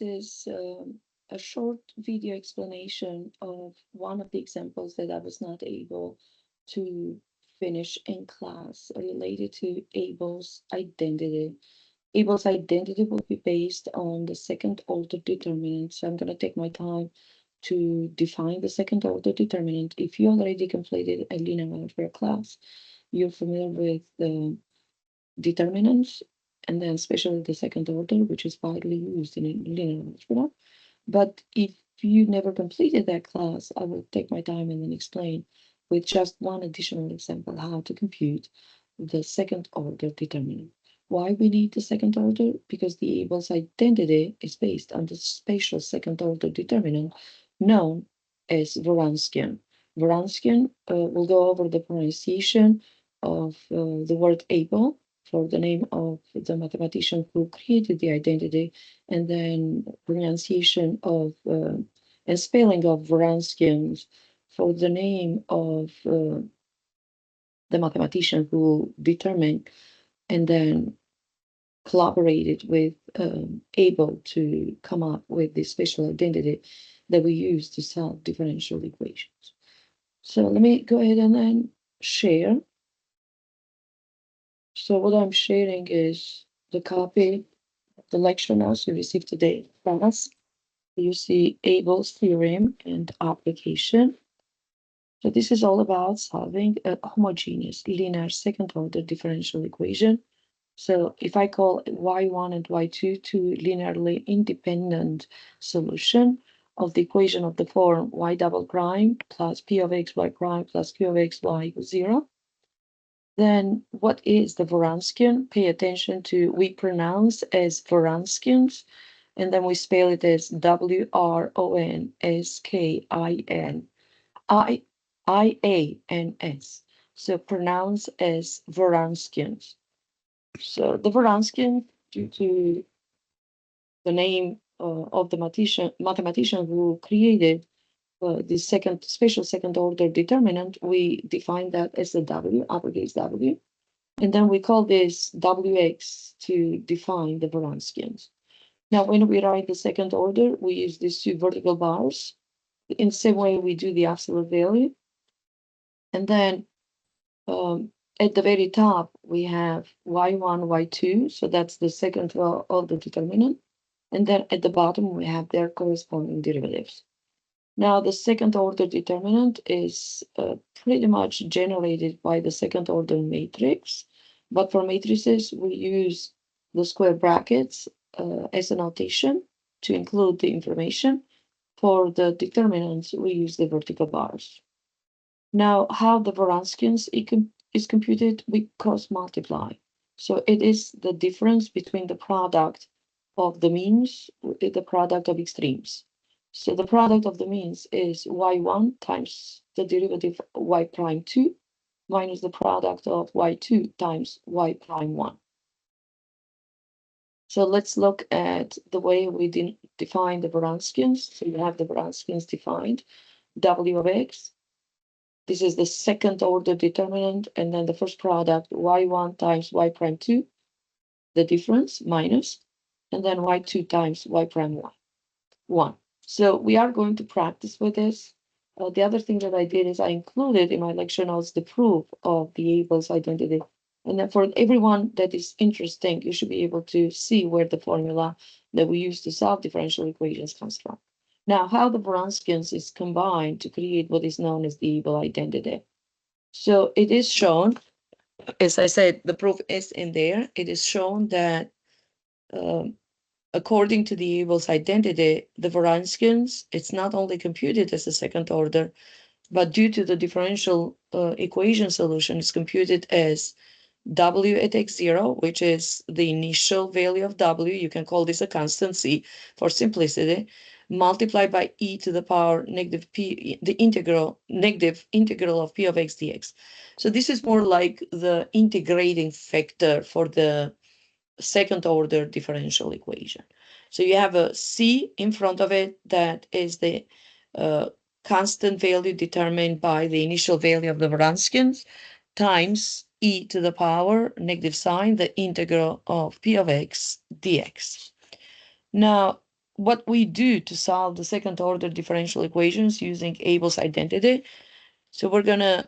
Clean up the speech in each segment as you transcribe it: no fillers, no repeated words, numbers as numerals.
is a short video explanation of one of the examples that I was not able to finish in class related to Abel's identity. Abel's identity will be based on the second order determinant. So I'm going to take my time to define the second order determinant. If you already completed a linear algebra class, you're familiar with the determinants, and then especially the second order, which is widely used in linear algebra. But if you never completed that class, I will take my time and then explain with just one additional example how to compute the second order determinant. Why we need the second order? Because the Abel's identity is based on the spatial second order determinant known as Wronskian. Wronskian will go over the pronunciation of the word Abel for the name of the mathematician who created the identity, and then pronunciation of and spelling of Wronskians for the name of the mathematician who determined and then collaborated with Abel to come up with this special identity that we use to solve differential equations. So let me go ahead and then share. So what I'm sharing is the copy of the lecture notes you received today from us. You see Abel's theorem and application. So this is all about solving a homogeneous linear second order differential equation. So if I call y1 and y2 two linearly independent solution of the equation of the form y double prime plus p of x y prime plus q of x y equals 0, then what is the Wronskian? Pay attention to, we pronounce as Wronskians, and then we spell it as Wronskian. So pronounce as Wronskians. So the Wronskian, due to the name of the mathematician who created the special second order determinant, we define that as the W, uppercase W. And then we call this Wx to define the Wronskians. Now, when we write the second order, we use these two vertical bars. In the same way, we do the absolute value. And then at the very top, we have y1, y2. So that's the second order determinant. And then at the bottom, we have their corresponding derivatives. Now, the second order determinant is pretty much generated by the second order matrix. But for matrices, we use the square brackets as a notation to include the information. For the determinants, we use the vertical bars. Now, how the Wronskians is computed, we cross multiply. So it is the difference between the product of the means with the product of extremes. So the product of the means is y1 times the derivative y prime 2 minus the product of y2 times y prime 1. So let's look at the way we define the Wronskians. So you have the Wronskians defined, W of x. This is the second order determinant, and then the first product, y1 times y prime 2, the difference, minus, and then y2 times y prime 1. So we are going to practice with this. The other thing that I did is I included in my lecture notes the proof of the Abel's identity. And then for everyone that is interesting, you should be able to see where the formula that we use to solve differential equations comes from. Now, how the Wronskians is combined to create what is known as the Abel identity. So it is shown, as I said, the proof is in there. It is shown that according to the Abel's identity, the Wronskians, it's not only computed as a second order, but due to the differential equation solution, it's computed as W at x0, which is the initial value of W. You can call this a constant C for simplicity, multiplied by e to the power negative p, the negative integral of p of x dx. So this is more like the integrating factor for the second order differential equation. So you have a C in front of it that is the constant value determined by the initial value of the Wronskians times e to the power negative sign, the integral of p of x dx. Now, what we do to solve the second order differential equations using Abel's identity. So we're going to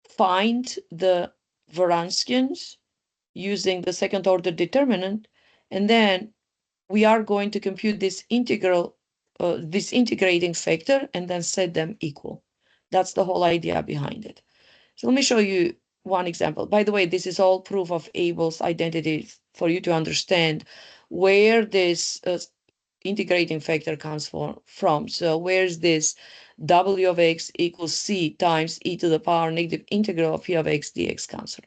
find the Wronskians using the second order determinant, and then we are going to compute this this integrating factor and then set them equal. That's the whole idea behind it. So let me show you one example. By the way, this is all proof of Abel's identity for you to understand where this integrating factor comes from. So where's this w of x equals c times e to the power negative integral of p of x dx comes from?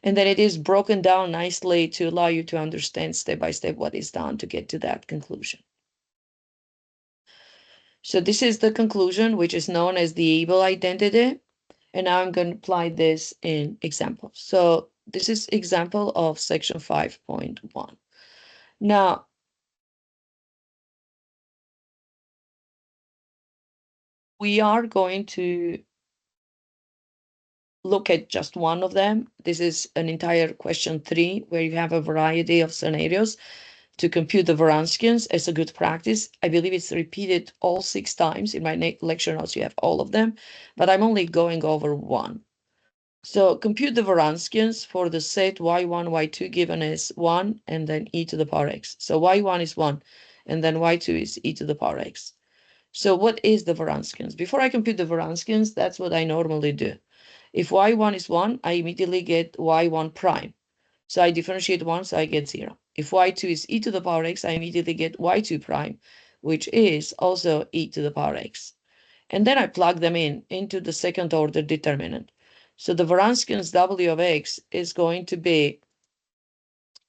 And then it is broken down nicely to allow you to understand step by step what is done to get to that conclusion. So this is the conclusion, which is known as the Abel identity. And now I'm going to apply this in examples. So this is example of section 5.1. Now, we are going to look at just one of them. This is an entire question 3, where you have a variety of scenarios to compute the Wronskians as a good practice. I believe it's repeated all 6 times. In my lecture notes, you have all of them, but I'm only going over one. So compute the Wronskians for the set y1, y2 given as 1 and then e to the power x. So y1 is 1 and then y2 is e to the power x. So what is the Wronskians? Before I compute the Wronskians, that's what I normally do. If y1 is 1, I immediately get y1 prime. So I differentiate 1, so I get 0. If y2 is e to the power x, I immediately get y2 prime, which is also e to the power x. And then I plug them into the second order determinant. So the Wronskian's w of x is going to be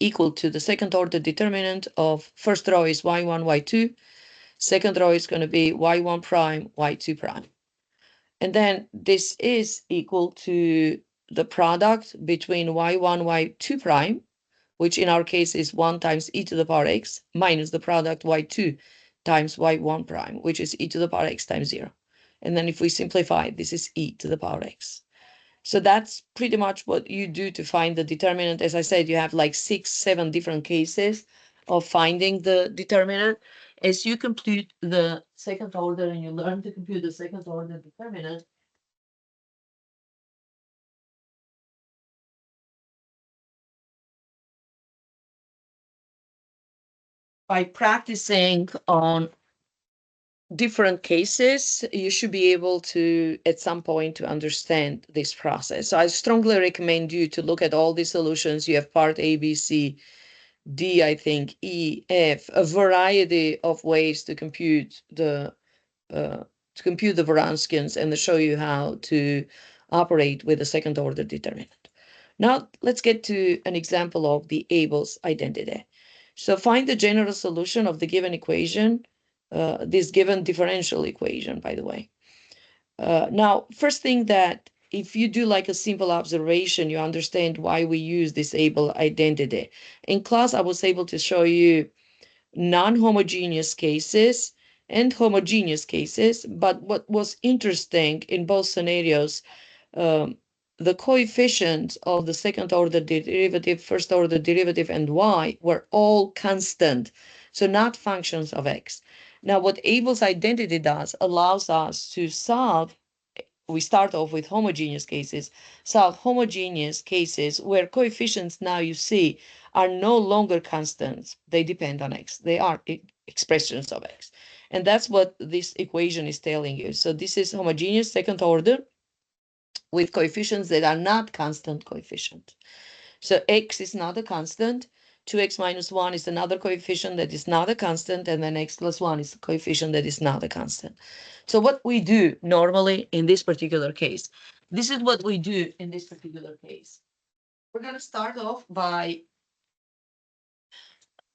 equal to the second order determinant of first row is y1, y2. Second row is going to be y1 prime, y2 prime. And then this is equal to the product between y1, y2 prime, which in our case is 1 times e to the power x, minus the product y2 times y1 prime, which is e to the power x times 0. And then if we simplify, this is e to the power x. So that's pretty much what you do to find the determinant. As I said, you have like 6, 7 different cases of finding the determinant. As you compute the second order and you learn to compute the second order determinant, by practicing on different cases, you should be able to, at some point, to understand this process. So I strongly recommend you to look at all the solutions. You have part A, B, C, D, I think, E, F, a variety of ways to compute the Wronskians and to show you how to operate with a second order determinant. Now let's get to an example of the Abel's identity. So find the general solution of the given equation, this given differential equation, by the way. Now, first thing that if you do like a simple observation, you understand why we use this Abel identity. In class, I was able to show you non-homogeneous cases and homogeneous cases, but what was interesting in both scenarios, the coefficients of the second order derivative, first order derivative, and y were all constant, so not functions of x. Now, what Abel's identity does allows us to solve, we start off with homogeneous cases, solve homogeneous cases where coefficients, now you see, are no longer constants. They depend on x. They are expressions of x. And that's what this equation is telling you. So this is homogeneous second order with coefficients that are not constant coefficient. So x is not a constant. 2x minus 1 is another coefficient that is not a constant, and then x plus 1 is a coefficient that is not a constant. So what we do normally in this particular case, this is what we do in this particular case. We're going to start off by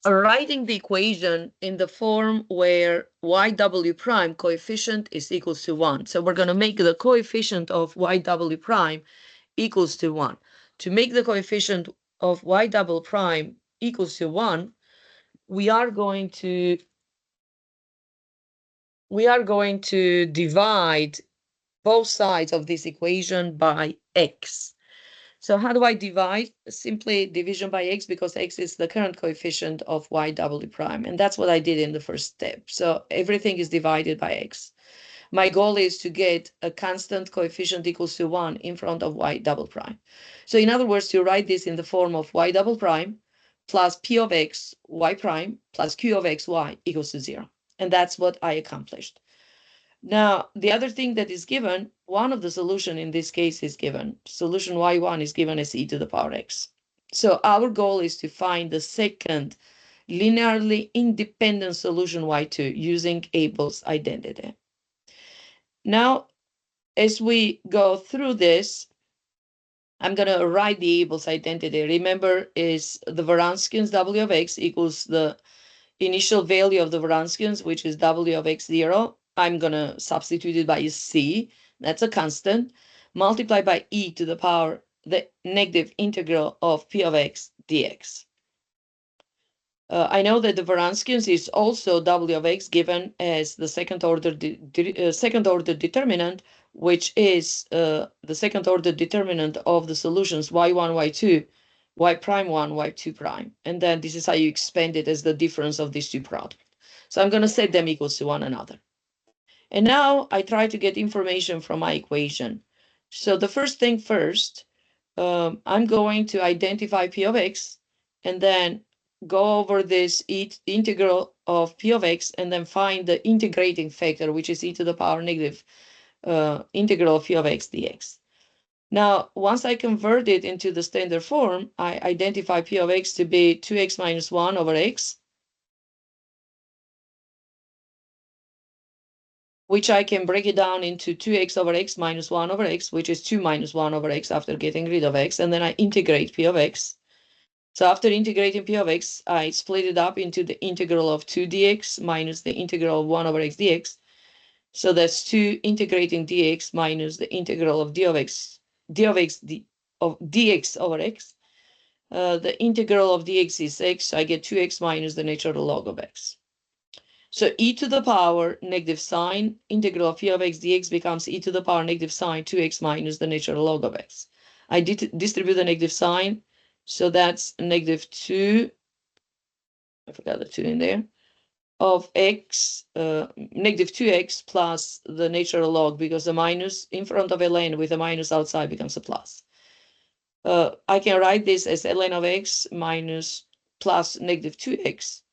writing the equation in the form where yw prime coefficient is equals to 1. So we're going to make the coefficient of yw prime equals to 1. To make the coefficient of y double prime equals to 1, we are going to divide both sides of this equation by x. So how do I divide? Simply division by x, because x is the current coefficient of y w prime. And that's what I did in the first step. So everything is divided by x. My goal is to get a constant coefficient equals to 1 in front of y double prime. So in other words, you write this in the form of y double prime plus p of x y prime plus q of x y equals to 0. And that's what I accomplished. Now, the other thing that is given, one of the solution in this case is given. Solution y1 is given as e to the power x. So our goal is to find the second linearly independent solution y2 using Abel's identity. Now, as we go through this, I'm going to write the Abel's identity. Remember, is the Wronskian's w of x equals the initial value of the Wronskians, which is w of x0. I'm going to substitute it by c, that's a constant, multiplied by e to the power, the negative integral of p of x dx. I know that the Wronskians is also w of x given as the second order determinant, which is the second order determinant of the solutions y1, y2, y prime 1, y2 prime. And then this is how you expand it as the difference of these two products. So I'm going to set them equals to one another. And now I try to get information from my equation. So the first thing first, I'm going to identify p of x and then go over this integral of p of x and then find the integrating factor, which is e to the power negative integral of p of x dx. Now, once I convert it into the standard form, I identify p of x to be 2x minus 1 over x, which I can break it down into 2x over x minus 1 over x, which is 2 minus 1 over x after getting rid of x, and then I integrate p of x. So after integrating p of x, I split it up into the integral of 2 dx minus the integral of 1 over x dx. So that's 2 integrating dx minus the integral of dx over x. The integral of dx is x, so I get 2x minus the natural log of x. So e to the power negative sine integral of p of x dx becomes e to the power negative sine 2x minus the natural log of x. I distribute the negative sign, so that's negative 2, I forgot the 2 in there, of x, negative 2x plus the natural log, because the minus in front of ln with a minus outside becomes a plus. I can write this as ln of x minus plus negative 2x,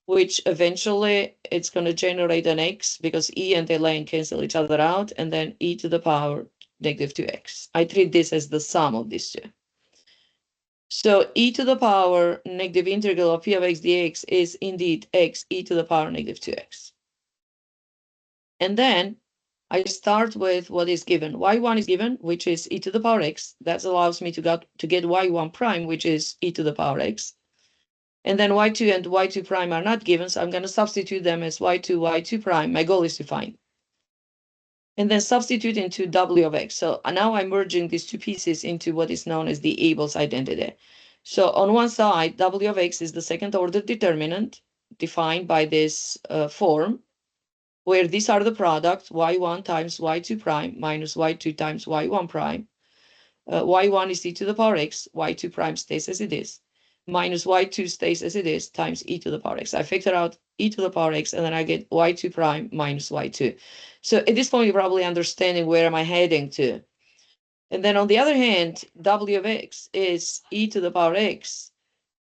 which eventually it's going to generate an x because e and ln cancel each other out, and then e to the power negative 2x. I treat this as the sum of these two. So e to the power negative integral of p of x dx is indeed x e to the power negative 2x. And then I start with what is given. y1 is given, which is e to the power x. That allows me to get y1 prime, which is e to the power x. And then y2 and y2 prime are not given, so I'm going to substitute them as y2, y2 prime. My goal is to find. And then substitute into w of x. So now I'm merging these two pieces into what is known as the Abel's identity. So on one side, w of x is the second order determinant defined by this form, where these are the products y1 times y2 prime minus y2 times y1 prime. Y1 is e to the power x, y2 prime stays as it is, minus y2 stays as it is, times e to the power x. I factor out e to the power x, and then I get y2 prime minus y2. So at this point, you're probably understanding where am I heading to. And then on the other hand, w of x is e to the power x,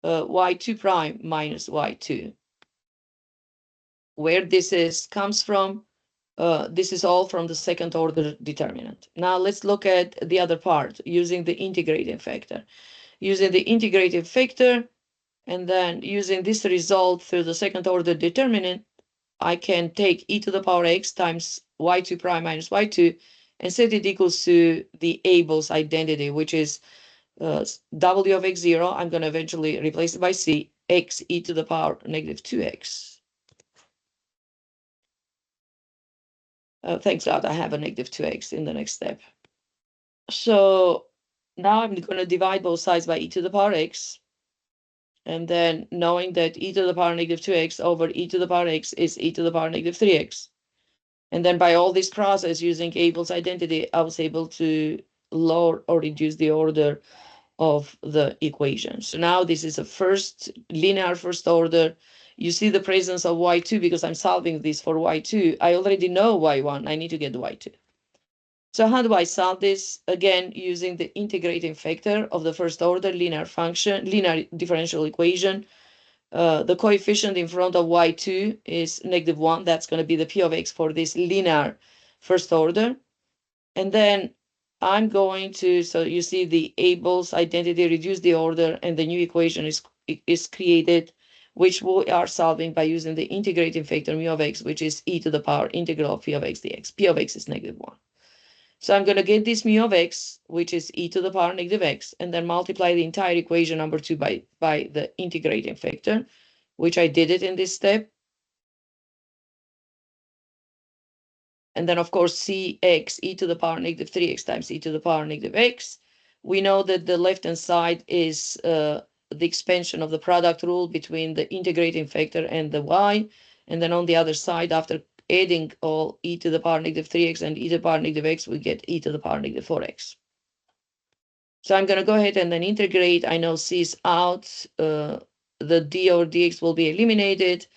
y2 prime minus y2. Where this comes from, this is all from the second order determinant. Now let's look at the other part using the integrating factor. Using the integrating factor and then using this result through the second order determinant, I can take e to the power x times y2 prime minus y2 and set it equals to the Abel's identity, which is w of x0. I'm going to eventually replace it by c, x e to the power negative 2x. Thanks God I have a negative 2x in the next step. So now I'm going to divide both sides by e to the power x. And then knowing that e to the power negative 2x over e to the power x is e to the power negative 3x. And then by all this process using Abel's identity, I was able to lower or reduce the order of the equation. So now this is a linear first order. You see the presence of y2 because I'm solving this for y2. I already know y1. I need to get y2. So how do I solve this? Again, using the integrating factor of the first order linear differential equation. The coefficient in front of y2 is -1. That's going to be the p of x for this linear first order. And then I'm going to, so you see the Abel's identity, reduce the order, and the new equation is created, which we are solving by using the integrating factor mu of x, which is e to the power integral of p of x dx. P of x is -1. So I'm going to get this mu of x, which is e to the power -x, and then multiply the entire equation number 2 by the integrating factor, which I did it in this step. And then, of course, cx e to the power -3x times e to the power -x. We know that the left-hand side is the expansion of the product rule between the integrating factor and the y. And then on the other side, after adding all e to the power -3x and e to the power -x, we get e to the power -4x. So I'm going to go ahead and then integrate. I know c is out. The d over dx will be eliminated.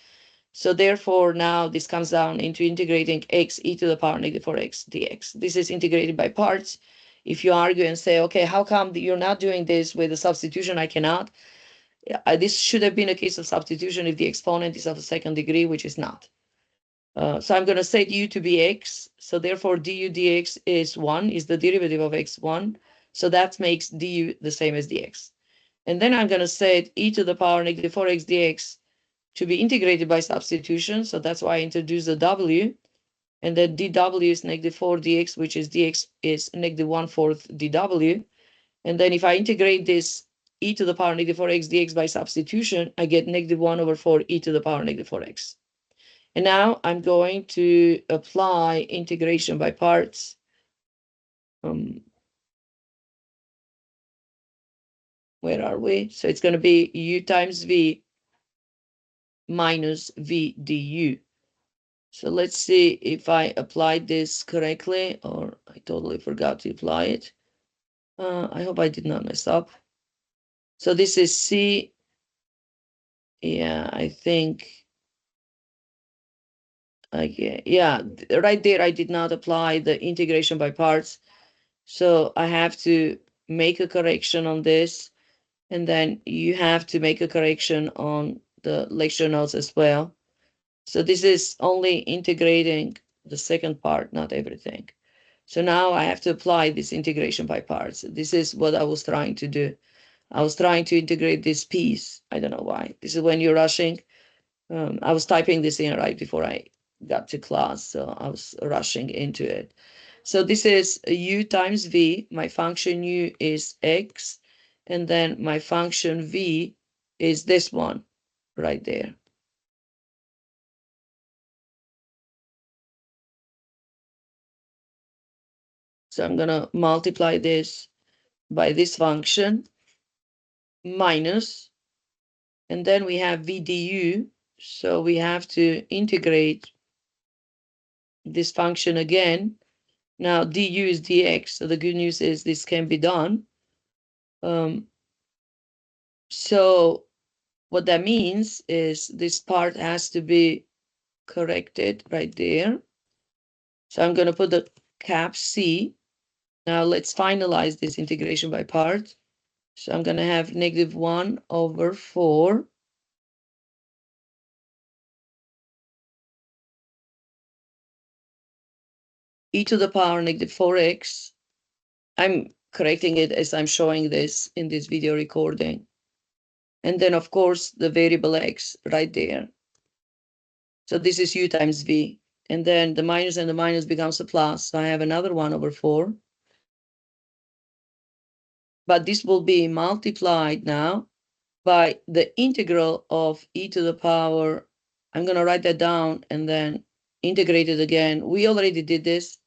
So therefore, now this comes down into integrating x e to the power -4x dx. This is integrated by parts. If you argue and say, okay, how come you're not doing this with a substitution? I cannot. This should have been a case of substitution if the exponent is of the second degree, which is not. So I'm going to set u to be x. So therefore, du dx is 1, is the derivative of x1. So that makes du the same as dx. And then I'm going to set e to the power -4x dx to be integrated by substitution. So that's why I introduce the w. And then dw is -4 dx, which is dx is -1/4 dw. And then if I integrate this e to the power -4x dx by substitution, I get -1/4 e to the power -4x. And now I'm going to apply integration by parts. Where are we? So it's going to be u times v minus v du. So let's see if I applied this correctly, or I totally forgot to apply it. I hope I did not mess up. So this is c. Yeah, I think. Yeah, right there I did not apply the integration by parts. So I have to make a correction on this. And then you have to make a correction on the lecture notes as well. So this is only integrating the second part, not everything. So now I have to apply this integration by parts. This is what I was trying to do. I was trying to integrate this piece. I don't know why. This is when you're rushing. I was typing this in right before I got to class, so I was rushing into it. So this is u times v. My function u is x, and then my function v is this one right there. So I'm going to multiply this by this function minus, and then we have v du. So we have to integrate this function again. Now du is dx, so the good news is this can be done. So what that means is this part has to be corrected right there. So I'm going to put the cap c. Now let's finalize this integration by parts. So I'm going to have -1/4 e to the power -4x. I'm correcting it as I'm showing this in this video recording. And then, of course, the variable x right there. So this is u times v. And then the minus and the minus becomes a plus. So I have another 1/4. But this will be multiplied now by the integral of e to the power. I'm going to write that down and then integrate it again. We already did this,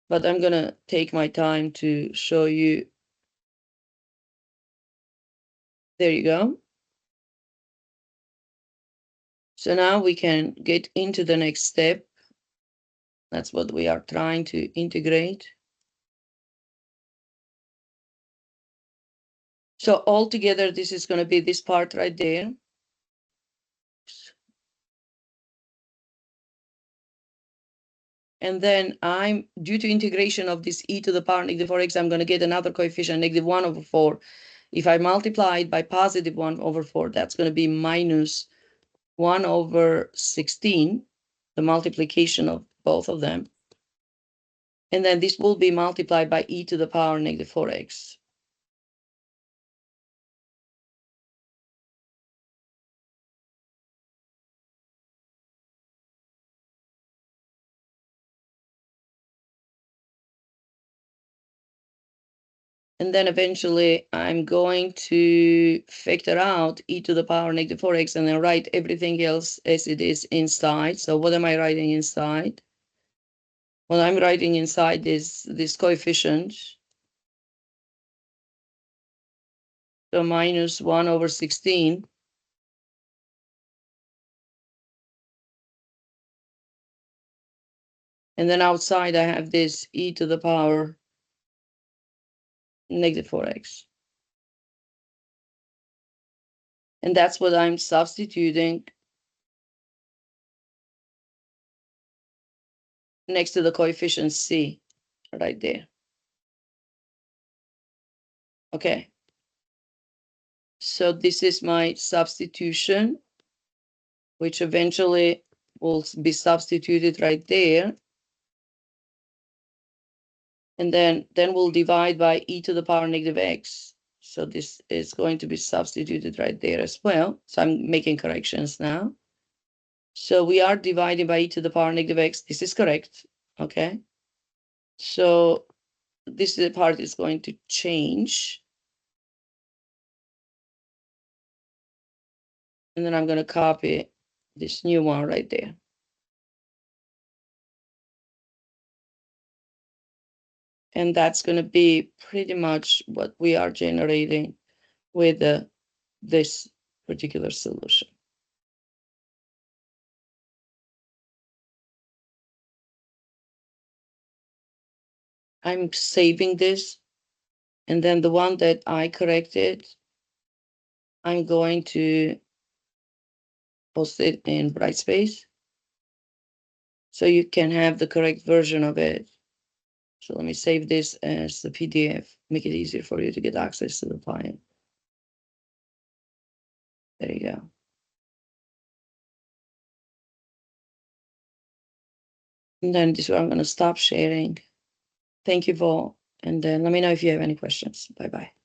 but I'm going to take my time to show you. There you go. So now we can get into the next step. That's what we are trying to integrate. So altogether, this is going to be this part right there. And then I'm, due to integration of this e to the power negative 4x, I'm going to get another coefficient, -1/4. If I multiply it by +1/4, that's going to be -1/16, the multiplication of both of them. And then this will be multiplied by e to the power -4x. And then eventually I'm going to factor out e to the power -4x and then write everything else as it is inside. So what am I writing inside? What I'm writing inside is this coefficient. So -1/16. And then outside I have this e to the power -4x. And that's what I'm substituting next to the coefficient c right there. Okay. So this is my substitution, which eventually will be substituted right there. And then we'll divide by e to the power -x. So this is going to be substituted right there as well. So I'm making corrections now. So we are dividing by e to the power -x. This is correct. Okay. So this part is going to change. And then I'm going to copy this new one right there. And that's going to be pretty much what we are generating with this particular solution. I'm saving this. And then the one that I corrected, I'm going to post it in Brightspace so you can have the correct version of it. So let me save this as the PDF, make it easier for you to get access to the file. There you go. And then this is where I'm going to stop sharing. Thank you, Vol. And then let me know if you have any questions. Bye-bye.